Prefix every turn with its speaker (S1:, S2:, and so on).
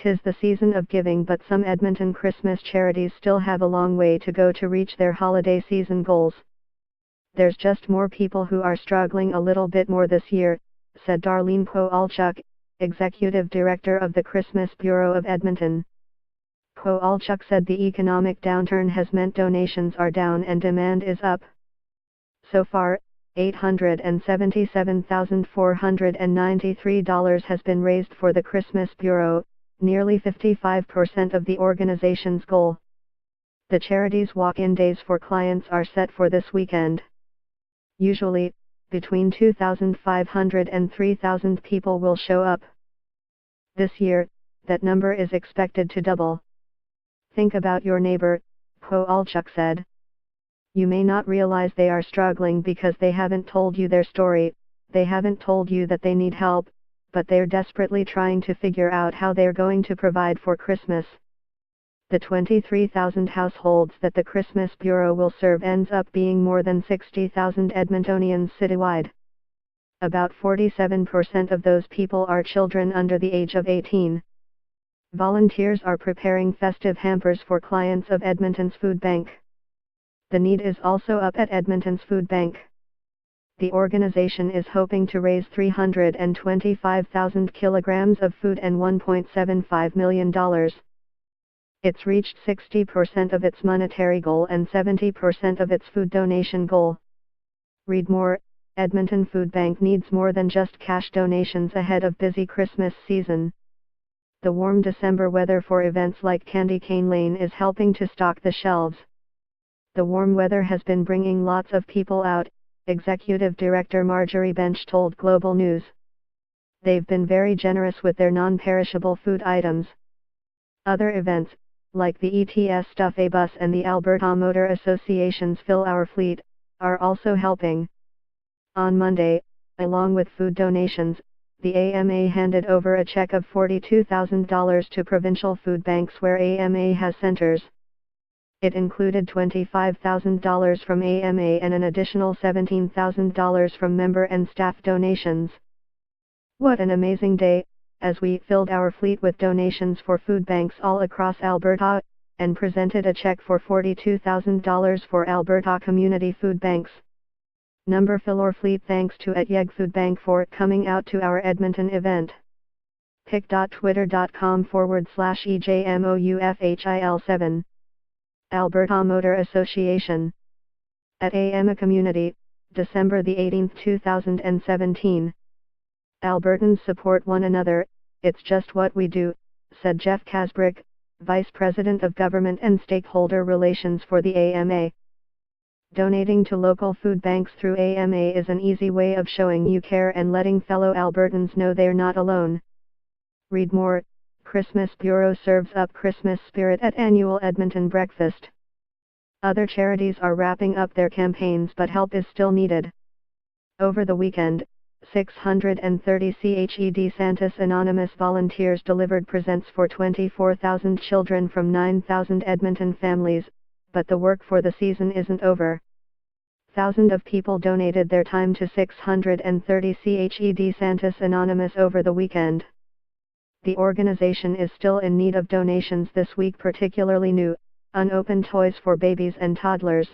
S1: 'Tis the season of giving, but some Edmonton Christmas charities still have a long way to go to reach their holiday season goals. There's just more people who are struggling a little bit more this year, said Darlene Kowalchuk, Executive Director of the Christmas Bureau of Edmonton. Kowalchuk said the economic downturn has meant donations are down and demand is up. So far, $877,493 has been raised for the Christmas Bureau, nearly 55% of the organization's goal. The charity's walk-in days for clients are set for this weekend. Usually, between 2,500 and 3,000 people will show up. This year, that number is expected to double. Think about your neighbor, Kowalchuk said. You may not realize they are struggling because they haven't told you their story, they haven't told you that they need help, but they're desperately trying to figure out how they're going to provide for Christmas. The 23,000 households that the Christmas Bureau will serve ends up being more than 60,000 Edmontonians citywide. About 47% of those people are children under the age of 18. Volunteers are preparing festive hampers for clients of Edmonton's food bank. The need is also up at Edmonton's food bank. The organization is hoping to raise 325,000 kilograms of food and $1.75 million. It's reached 60% of its monetary goal and 70% of its food donation goal. Read more. Edmonton Food Bank needs more than just cash donations ahead of busy Christmas season. The warm December weather for events like Candy Cane Lane is helping to stock the shelves. The warm weather has been bringing lots of people out, Executive Director Marjorie Bench told Global News. They've been very generous with their non-perishable food items. Other events, like the ETS Stuff A Bus and the Alberta Motor Association's Fill Our Fleet, are also helping. On Monday, along with food donations, the AMA handed over a check of $42,000 to provincial food banks where AMA has centers. It included $25,000 from AMA and an additional $17,000 from member and staff donations. What an amazing day, as we filled our fleet with donations for food banks all across Alberta, and presented a check for $42,000 for Alberta Community Food Banks. Number fill our fleet thanks to @YEG Food Bank for coming out to our Edmonton event. pic.twitter.com/EJMOUFHIL7 Alberta Motor Association. At AMA Community, December the 18th, 2017. Albertans support one another, it's just what we do, said Jeff Kasbrick, Vice President of Government and Stakeholder Relations for the AMA. Donating to local food banks through AMA is an easy way of showing you care and letting fellow Albertans know they're not alone. Read more. Christmas Bureau serves up Christmas spirit at annual Edmonton breakfast. Other charities are wrapping up their campaigns, but help is still needed. Over the weekend, 630 CHED Santas Anonymous volunteers delivered presents for 24,000 children from 9,000 Edmonton families, but the work for the season isn't over. Thousands of people donated their time to 630 CHED Santas Anonymous over the weekend. The organization is still in need of donations this week, particularly new, unopened toys for babies and toddlers.